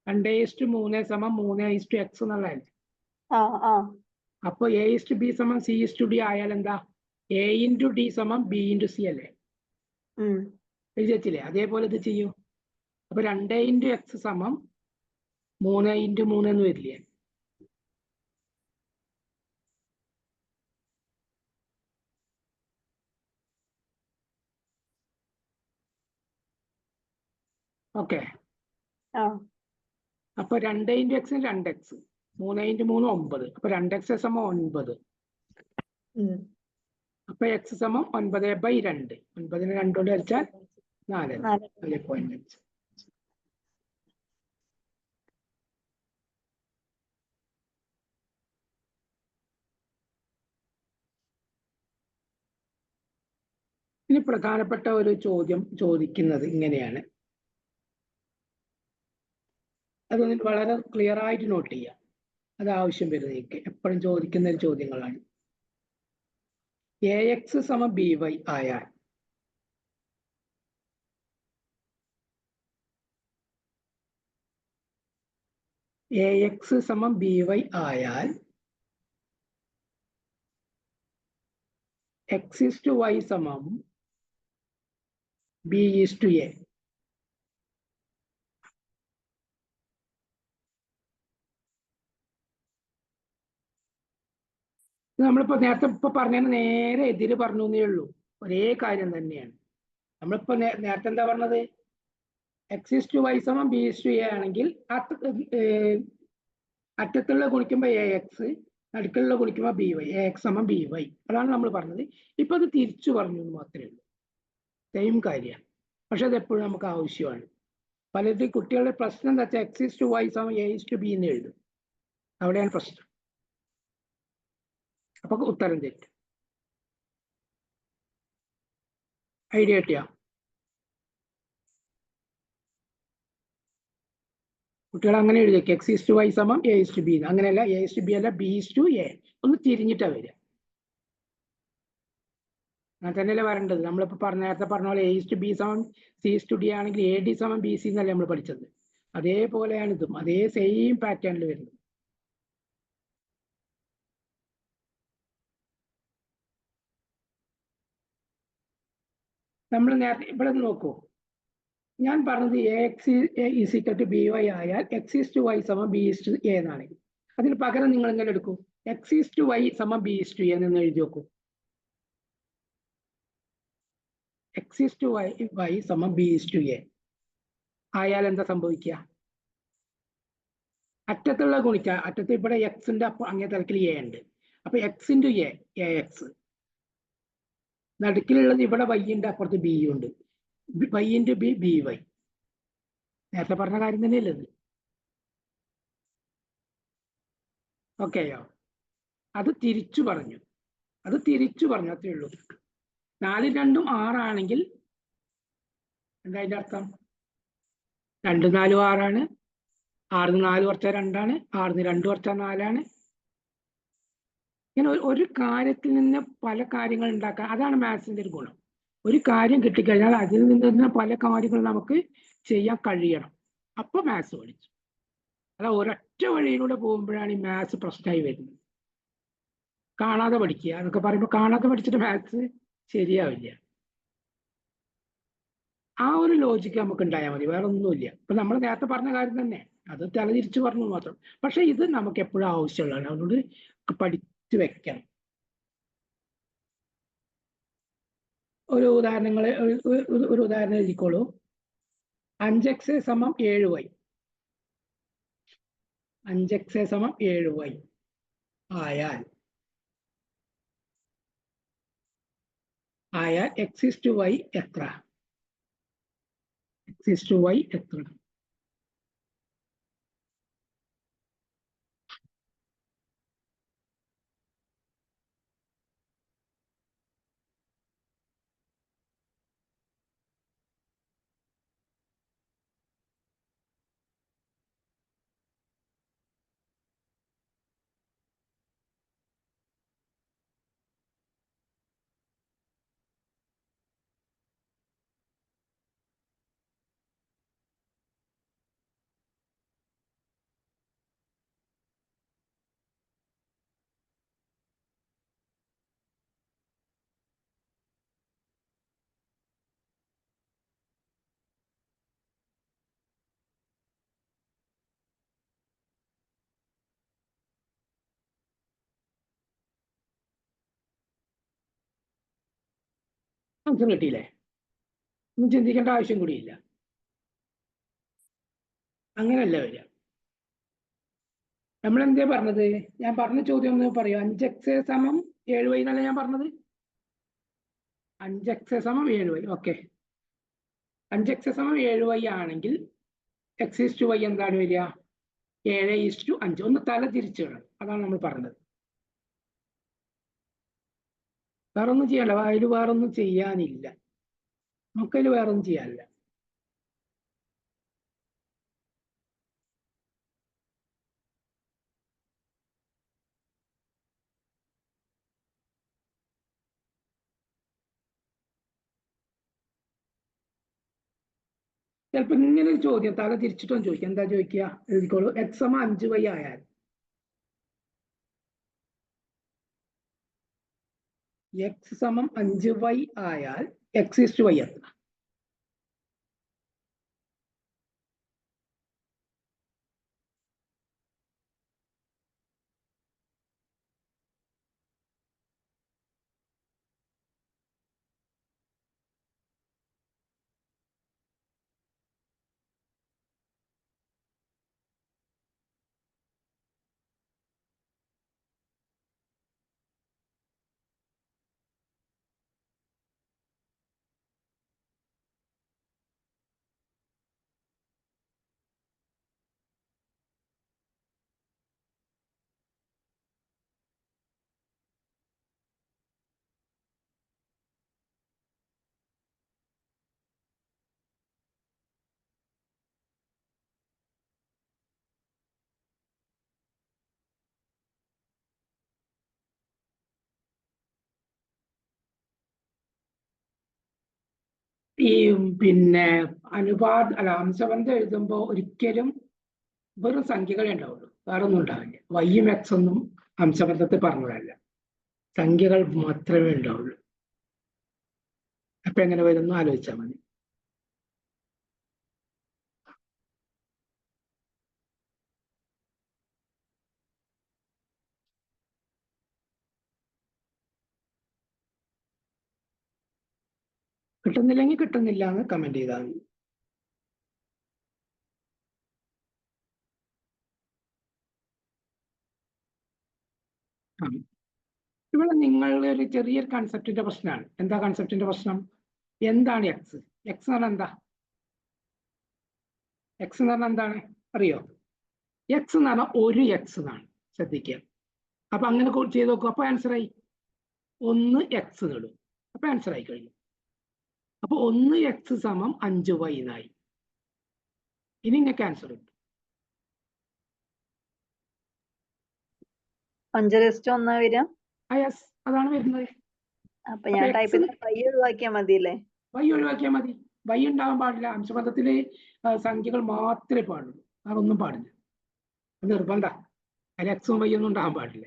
2:3 സമം 3:x എന്നുള്ളതല്ലേ? അപ്പൊ A/B സമം C/D ആയാൽ എന്താ? A×D സമം B×C അല്ലേ? എഴുതിച്ചില്ലേ? അതേപോലെ ഇത് ചെയ്യൂ. അപ്പൊ 2x സമം 3x എന്ന് വരില്ലേ? ഓക്കെ, അപ്പൊ 2x 2x, 3x 3 9. അപ്പൊ 2x സമം 9. അപ്പൊ x സമം 9/2. 9-നെ 2 കൊണ്ട് ഹരിച്ചാൽ 4.5. ഇനി പ്രധാനപ്പെട്ട ഒരു ചോദ്യം ചോദിക്കുന്നത് ഇങ്ങനെയാണ്. അത് വളരെ ക്ലിയർ ആയിട്ട് നോട്ട് ചെയ്യാം. അത് ആവശ്യം വരുന്നേക്ക് എപ്പോഴും ചോദിക്കുന്ന ഒരു ചോദ്യങ്ങളാണ്. AX സമം BY ആയാൽ AX സമം BY ആയാൽ X/Y സമം B/A. നമ്മളിപ്പോ നേരത്തെ പറഞ്ഞതിന് നേരെ എതിര് പറഞ്ഞു എന്നേ ഉള്ളൂ. ഒരേ കാര്യം തന്നെയാണ്. നമ്മളിപ്പോ നേരത്തെ എന്താ പറഞ്ഞത്? X/Y സമം B/A ആണെങ്കിൽ അറ്റത്തുള്ള ഗുണിക്കുമ്പോ AX, നടുക്കുള്ള ഗുണിക്കുമ്പോ BY. AX സമം BY. അതാണ് നമ്മൾ പറഞ്ഞത്. ഇപ്പൊ അത് തിരിച്ചു പറഞ്ഞു എന്ന് മാത്രമേ ഉള്ളൂ. സെയിം കാര്യമാണ്. പക്ഷെ അത് എപ്പോഴും നമുക്ക് ആവശ്യമാണ്. പലരും കുട്ടികളുടെ പ്രശ്നം എന്താ വെച്ചാൽ X/Y സമം A/B എന്ന് എഴുതും. അവിടെയാണ് പ്രശ്നം. അപ്പൊ ഉത്തരം തെറ്റും. ഐഡിയ കിട്ടിയ? കുട്ടികൾ അങ്ങനെ എഴുതിയേക്ക് X/Y സമം A/B. അങ്ങനെയല്ല, A/B അല്ല, B/A. ഒന്ന് തിരിഞ്ഞിട്ടാ വരിക. അങ്ങനെ തന്നെയല്ലേ വരേണ്ടത്. നമ്മളിപ്പോ നേരത്തെ പറഞ്ഞ പോലെ A/B സമം C/D ആണെങ്കിൽ AD സമം BC എന്നല്ലേ നമ്മൾ പഠിച്ചത്. അതേപോലെയാണ് ഇതും. അതേ സെയിം പാറ്റേണിൽ വരുന്നത്. നമ്മൾ നേരത്തെ ഇവിടെ നോക്കൂ. ഞാൻ പറഞ്ഞത് AX = BY ആയാൽ X/Y സമം B/A എന്നാണ്. അതിന് പകരം നിങ്ങൾ എങ്ങനെ എടുക്കൂ? X/Y സമം B/A എന്ന് എഴുതി നോക്കൂ. X/Y സമം B/A ആയാൽ എന്താ സംഭവിക്കുക? അറ്റത്തുള്ള ഗുണിച്ച അറ്റത്ത് ഇവിടെ Xന്റെ അങ്ങേ തലക്കിൽ A ഉണ്ട്. അപ്പൊ എക്സ് ഇൻറ്റു എ എക്സ്, നടുക്കിലുള്ളത് ഇവിടെ വൈ ഉണ്ട്, അപ്പുറത്ത് ബി ഉണ്ട്, Y into B B Y. നേരത്തെ പറഞ്ഞ കാര്യം തന്നെയല്ലേ ഇത്? ഓക്കെയോ? അത് തിരിച്ചു പറഞ്ഞു, അത്രേ ഉള്ളൂ. 4 2 6 ആണെങ്കിൽ എന്താ അതിന്റെ അർത്ഥം? 2 4 6 6 4 കുറച്ചാൽ 2 6 2 കുറച്ചാൽ 4. ഇങ്ങനെ ഒരു കാര്യത്തിൽ നിന്ന് പല കാര്യങ്ങൾ ഉണ്ടാക്കാൻ, അതാണ് മാത്സിന്റെ ഒരു ഗുണം. ഒരു കാര്യം കിട്ടിക്കഴിഞ്ഞാൽ അതിൽ നിന്ന് പല കാര്യങ്ങളും നമുക്ക് ചെയ്യാൻ കഴിയണം. അപ്പൊ മാത്സ് പഠിച്ചു. അല്ല ഒരൊറ്റ വഴിയിലൂടെ പോകുമ്പോഴാണ് ഈ മാത്സ് പ്രശ്നമായി വരുന്നത്. കാണാതെ പഠിക്കുക എന്നൊക്കെ പറയുമ്പോൾ കാണാതെ പഠിച്ചിട്ട് മാത്സ് ശരിയാവില്ല. ആ ഒരു ലോജിക്ക് നമുക്ക് ഉണ്ടായാൽ മതി, വേറെ ഒന്നുമില്ല. ഇപ്പൊ നമ്മൾ നേരത്തെ പറഞ്ഞ കാര്യം തന്നെ, അത് തലതിരിച്ചു പറഞ്ഞു മാത്രം. പക്ഷെ ഇത് നമുക്ക് എപ്പോഴും ആവശ്യമുള്ളതാണ്, അതുകൊണ്ട് പഠിച്ചു വെക്കണം. ഒരു ഉദാഹരണം എഴുതിക്കോളൂ. 5x സമം 7y, 5x സമം 7y ആയാൽ x is to y എത്ര? x is to y എത്ര? ആൻസർ കിട്ടിയില്ലേ? ഒന്നും ചിന്തിക്കേണ്ട ആവശ്യം കൂടിയില്ല. അങ്ങനെയല്ല വരിക. നമ്മൾ എന്തേ പറഞ്ഞത്? ഞാൻ പറഞ്ഞ ചോദ്യം ഒന്ന് പറയൂ. 5x സമം 7y എന്നല്ല ഞാൻ പറഞ്ഞത്? 5x സമം 7y. ഓക്കെ, 5x സമം 7y ആണെങ്കിൽ x is to y എന്താണ് വരിക? 7 is to 5. ഒന്ന് തല തിരിച്ചിടണം, അതാണ് നമ്മൾ പറഞ്ഞത്. വേറെ ഒന്നും ചെയ്യാനില്ല, അതിൽ വേറെ ഒന്നും ചെയ്യാനില്ല, നമുക്കതിൽ വേറെ ഒന്നും ചെയ്യാനില്ല. ചിലപ്പോ ഇങ്ങനെ ഒരു ചോദ്യം തല തിരിച്ചിട്ടും ചോദിക്കാം. എന്താ ചോദിക്കുക? എഴുതിക്കോളൂ. x സമം 5y ആയാൽ x സമം 5y ആയാൽ x is to y എത്ര? ഈ അനുപാത അല്ല അംശബന്ധം എഴുതുമ്പോൾ ഒരിക്കലും വെറും സംഖ്യകളെ ഉണ്ടാവുള്ളൂ, വേറെ ഒന്നും ഉണ്ടാവില്ല. വൈയും എക്സ് ഒന്നും അംശബന്ധത്തിൽ പറഞ്ഞതല്ല, സംഖ്യകൾ മാത്രമേ ഉണ്ടാവുള്ളൂ. അപ്പൊ എങ്ങനെ വരുന്നു ആലോചിച്ചാൽ മതി. കിട്ടുന്നില്ലെങ്കിൽ കിട്ടുന്നില്ല എന്ന് കമന്റ് ചെയ്താൽ മതി. ഇവിടെ നിങ്ങളുടെ ഒരു ചെറിയൊരു കൺസെപ്റ്റിന്റെ പ്രശ്നമാണ്. എന്താ കൺസെപ്റ്റിന്റെ പ്രശ്നം? എന്താണ് എക്സ്? എക്സ് എന്ന് പറഞ്ഞാൽ എന്താ? എക്സ് എന്ന് പറഞ്ഞാൽ എന്താണ് അറിയോ? എക്സ് എന്ന് പറഞ്ഞാൽ ഒരു എക്സ് എന്നാണ്. ശ്രദ്ധിക്കുക. അപ്പൊ അങ്ങനെ ചെയ്ത് നോക്കുക. അപ്പൊ ആൻസർ ആയി 1 എക്സ് നേടും. അപ്പൊ ആൻസർ ആയി കഴിഞ്ഞു. അപ്പൊ 1 എക്സ് സമം 5y എന്നായി. ഇനി നിങ്ങൾക്ക് ആൻസർ കിട്ടും. 5:1 വരിക. യെസ്, അതാണ് വരുന്നത്. അപ്പൊ ഞാൻ ടൈപ്പ് ചെയ്ത് y ഒഴിവാക്കിയാൽ മതിയല്ലേ? y ഒഴിവാക്കിയാൽ മതി. y ഉണ്ടാവാൻ പാടില്ല. അംശപദത്തില് സംഖ്യകൾ മാത്രമേ പാടുള്ളൂ. അതൊന്നും പാടില്ല. അത് നിർബന്ധ. അതിൽ എക്സും y ഒന്നും ഉണ്ടാകാൻ പാടില്ല.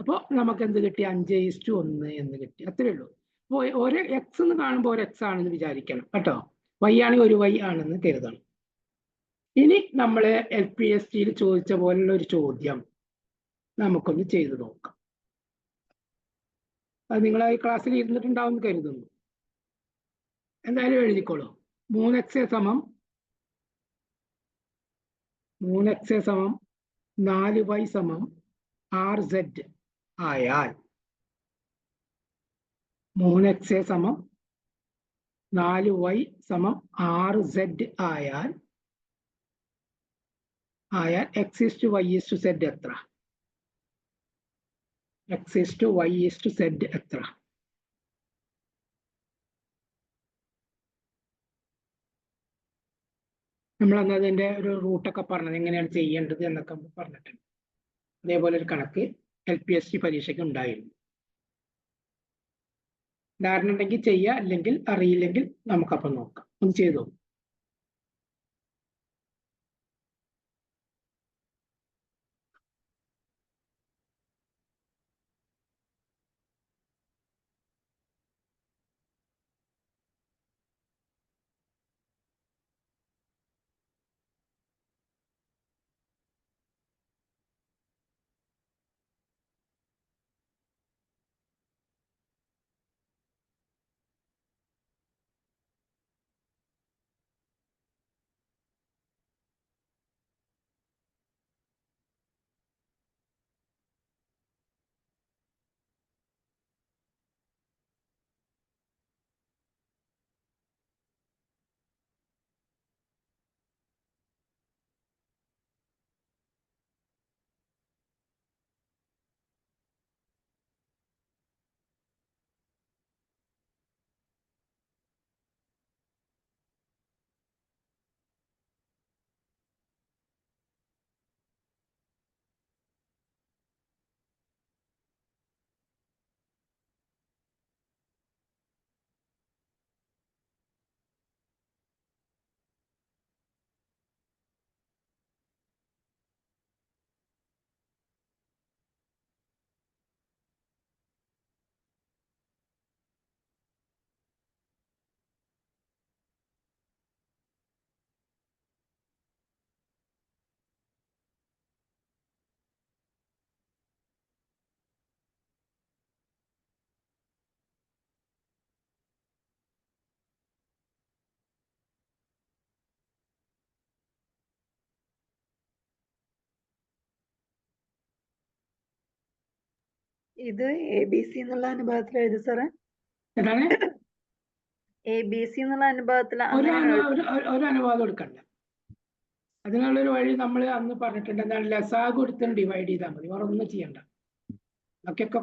അപ്പോൾ നമുക്ക് എന്ത് കിട്ടി? 5:1 എന്ന് കിട്ടി. അത്രേ ഉള്ളൂ. അപ്പോൾ ഒരു എക്സ് എന്ന് കാണുമ്പോൾ ഒരു എക്സ് ആണെന്ന് വിചാരിക്കണം കേട്ടോ. y ആണെങ്കിൽ ഒരു y ആണെന്ന് കരുതണം. ഇനി നമ്മൾ LPSTയിൽ ചോദിച്ച പോലുള്ള ഒരു ചോദ്യം നമുക്കൊന്ന് ചെയ്തു നോക്കാം. അത് നിങ്ങൾ ഈ ക്ലാസ്സിൽ ഇരുന്നിട്ടുണ്ടാവും എന്ന് കരുതുന്നു. എന്തായാലും എഴുതിക്കോളൂ. 3x സമം 4y സമം RZ ആയാൽ 3x സമം 4y സമം RZ ആയാൽ x/y/z എത്ര? x/y/z എത്ര? നമ്മളന്ന് അതിന്റെ ഒരു റൂട്ടൊക്കെ പറഞ്ഞത്, എങ്ങനെയാണ് ചെയ്യേണ്ടത് എന്നൊക്കെ പറഞ്ഞിട്ടുണ്ട്. അതേപോലെ ഒരു കണക്ക് LPST പരീക്ഷയ്ക്ക് ഉണ്ടായിരുന്നു. ധാരണ ഉണ്ടെങ്കിൽ ചെയ്യുക, അല്ലെങ്കിൽ അറിയില്ലെങ്കിൽ നമുക്കപ്പം നോക്കാം. ഒന്ന് ചെയ്തു. ഇത് ABC എന്നുള്ള അനുപാതത്തിൽ എഴുതി സാറേ. എന്താണ് ABC എന്നുള്ള അനുപാതത്തിൽ ഒരു അനുവാദം എടുക്കണ്ട. അതിനുള്ളൊരു വഴി നമ്മൾ അന്ന് പറഞ്ഞിട്ടുണ്ട്. എന്താണ്? ലസാഗു എടുത്ത് ഡിവൈഡ് ചെയ്താൽ മതി, വേറെ ഒന്നും ചെയ്യണ്ട. ബാക്കിയൊക്കെ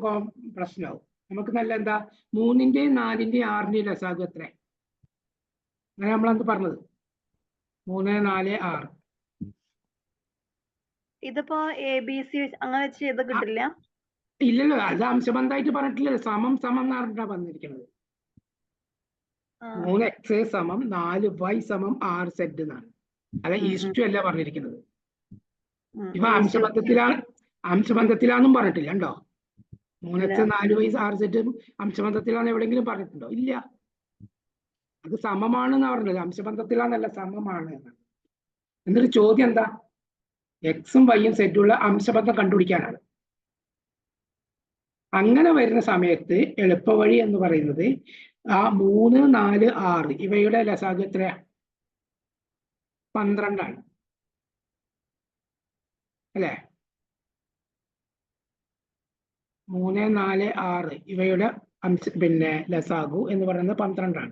പ്രശ്നമാവും. നമുക്ക് നല്ല എന്താ 3ന്റെയും 4ന്റെയും 6ന്റെയും ലസാഗു എത്ര? അങ്ങനെ നമ്മളന്ന് പറഞ്ഞത് 3, 4, 6. ഇതിപ്പോ ABC അങ്ങനെ ചെയ്ത് കിട്ടില്ല. ഇല്ലല്ലോ, അത് അംശബന്ധമായിട്ട് പറഞ്ഞിട്ടില്ലല്ലോ. സമം സമം എന്ന് പറഞ്ഞിട്ടാ പറഞ്ഞിരിക്കുന്നത്. 3x സമം 4y സമം RZ എന്നാണ്. അല്ല ഈസ്റ്റു അല്ല പറഞ്ഞിരിക്കുന്നത്. ഇവ അംശബന്ധത്തിലാന്നും പറഞ്ഞിട്ടില്ല ഉണ്ടോ? 3x 4y RZ അംശബന്ധത്തിലാന്ന് എവിടെയെങ്കിലും പറഞ്ഞിട്ടുണ്ടോ? ഇല്ല. അത് സമമാണെന്നാ പറഞ്ഞത്, അംശബന്ധത്തിലാന്നല്ല, സമമാണ് എന്നാണ്. എന്നൊരു ചോദ്യം എന്താ? എക്സും വൈയും സെറ്റുള്ള അംശബന്ധം കണ്ടുപിടിക്കാനാണ്. അങ്ങനെ വരുന്ന സമയത്ത് എളുപ്പവഴി എന്ന് പറയുന്നത് ആ 3, 4, 6 ഇവയുടെ ലസാഗു എത്രയാ? 12 ആണ് അല്ലേ? 3, 4, 6 ഇവയുടെ പിന്നെ ലസാഗു എന്ന് പറയുന്നത് 12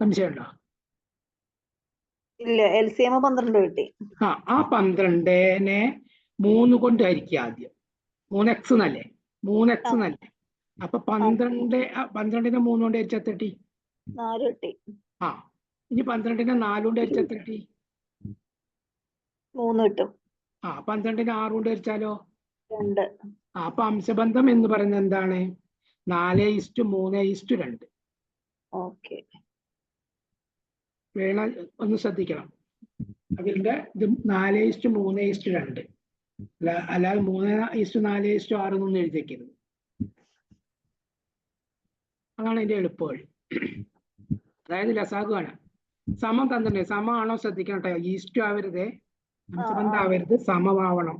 സംശയമുണ്ടോ? ഇല്ല, LCM 12 കിട്ടി. ആ 12നെ 3 കൊണ്ട് ഹരിക്കുക ആദ്യം. 3x എന്നല്ലേ? 3x എന്നല്ലേ? അപ്പൊ 12നെ 3 കൊണ്ട് ഹരിച്ച എത്ര കിട്ടി? 4 കിട്ടി. ഇനി 12നെ 4 കൊണ്ട് ഹരിച്ച എത്ര കിട്ടി? 3 കിട്ടും. 12നെ 6 കൊണ്ട് ഹരിച്ചാലോ? 2. അപ്പൊ അംശബന്ധം എന്ന് പറയുന്നത് എന്താണ്? 4:3:2. ഓക്കെ. വേണം ഒന്ന് ശ്രദ്ധിക്കണം. അതിന്റെ ഇത് 4:3:2. അല്ലാതെ 3:4:6 എന്നൊന്നും എഴുതി വെക്കരുത്. അതാണ് അതിന്റെ എളുപ്പവഴി. അതായത് ലസാഗുവാണ്. സമം തന്നെ സമമാണോ ശ്രദ്ധിക്കണം കേട്ടോ. ഈസ്റ്റു ആവരുതേ, അംശബന്ധം ആവരുത്, സമമാവണം.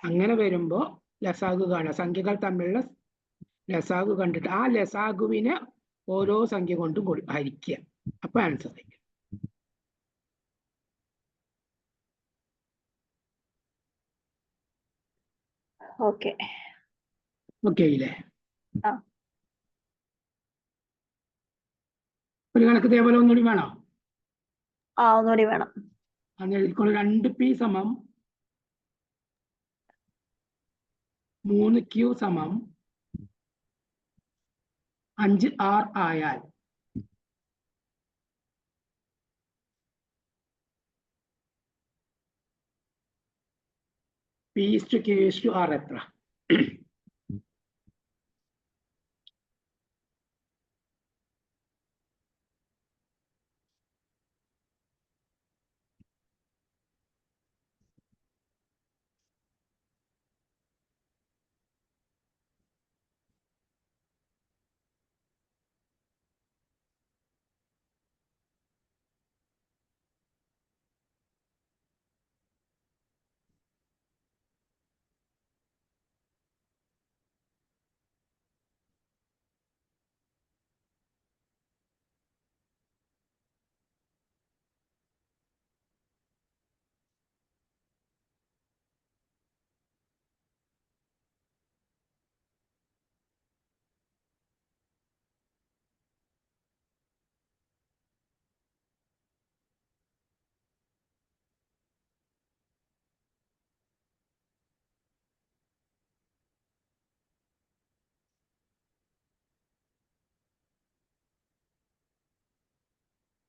അങ്ങനെ വരുമ്പോ ലസാഗു കാണാം. സംഖ്യകൾ തമ്മിലുള്ള ലസാഗു കണ്ടിട്ട് ആ ലസാഗുവിനെ ഓരോ സംഖ്യ കൊണ്ടും ഹരിക്കുക. അപ്പൊ ആൻസർ ആയിരിക്കും. ഓക്കെ ഇല്ലേ? ഒരു കണക്ക് ഇതേപോലെ ഒന്നുകൂടി വേണോ? ഒന്നുകൂടി വേണം. അങ്ങനെ എഴുതിക്കോളൂ. 2p സമം 3q സമം 5r ആയാൽ p/q/r എത്ര?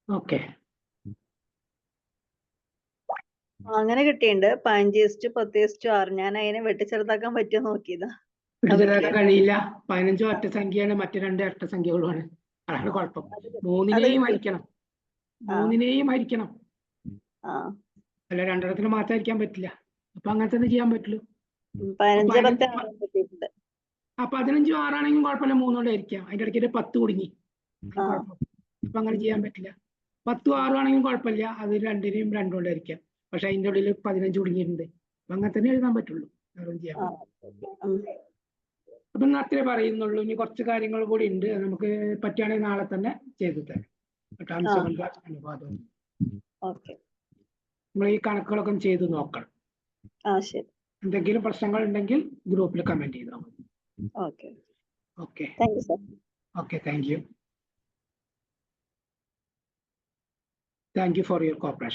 ഓക്കെ, അങ്ങനെ കിട്ടിയിട്ടുണ്ട്. 5:10:6. ഞാൻ അതിനെ വെട്ടിച്ചെറുതാക്കാൻ പറ്റുമോ നോക്കിയതാ. പിടിച്ചെടുക്കാൻ കഴിയില്ല. 15 ഒറ്റ സംഖ്യയാണ്, മറ്റു 2 ഇരട്ട സംഖ്യകളുമാണ്. അതാണ് കുഴപ്പം. 3നെയും ഹരിക്കണം. 3നെയും ഹരിക്കണം. അല്ല, 2 മാത്രം ഹരിക്കാൻ പറ്റില്ല. അപ്പൊ അങ്ങനെ തന്നെ ചെയ്യാൻ പറ്റുള്ളൂ. 15 15 6 കുഴപ്പമില്ല, 3 കൊണ്ട് ഹരിക്കാം. അതിന്റെ ഇടയ്ക്ക് 10 കുടുങ്ങി, അപ്പൊ അങ്ങനെ ചെയ്യാൻ പറ്റില്ല. 10 6 കുഴപ്പമില്ല, അത് 2നെയും 2 കൊണ്ട് ഹരിക്കാം. പക്ഷെ അതിന്റെ ഉള്ളിൽ 15 കുടുങ്ങിയിട്ടുണ്ട്. അപ്പൊ അങ്ങനെ തന്നെ എഴുതാൻ പറ്റുള്ളൂ, വേറെ ചെയ്യാൻ പറ്റില്ല. അപ്പൊ ഇന്ന് അത്രേ പറയുന്നുള്ളൂ. ഇനി കുറച്ച് കാര്യങ്ങൾ കൂടി ഉണ്ട്, നമുക്ക് പറ്റുകയാണെങ്കിൽ നാളെ തന്നെ ചെയ്തു തരാം. അനുപാതം നമ്മൾ ഈ കണക്കുകളൊക്കെ ചെയ്ത് നോക്കണം. എന്തെങ്കിലും പ്രശ്നങ്ങൾ ഉണ്ടെങ്കിൽ ഗ്രൂപ്പിൽ കമന്റ് ചെയ്താൽ മതി. Okay, thank you for your corporation.